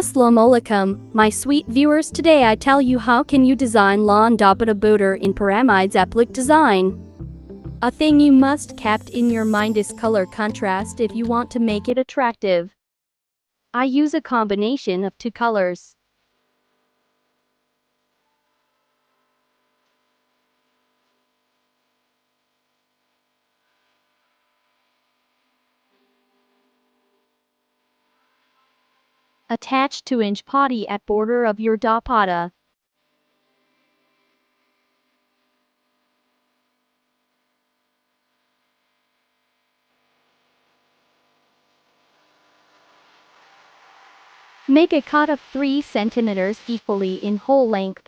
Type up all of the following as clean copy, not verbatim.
Assalamu alaikum, my sweet viewers. Today I tell you how can you design lawn doppatta border in pyramids applic design. A thing you must kept in your mind is color contrast if you want to make it attractive. I use a combination of two colors. Attach 2-inch potty at border of your doppatta. Make a cut of 3 centimeters equally in whole length.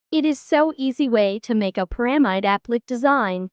It is so easy way to make a pyramid applic design.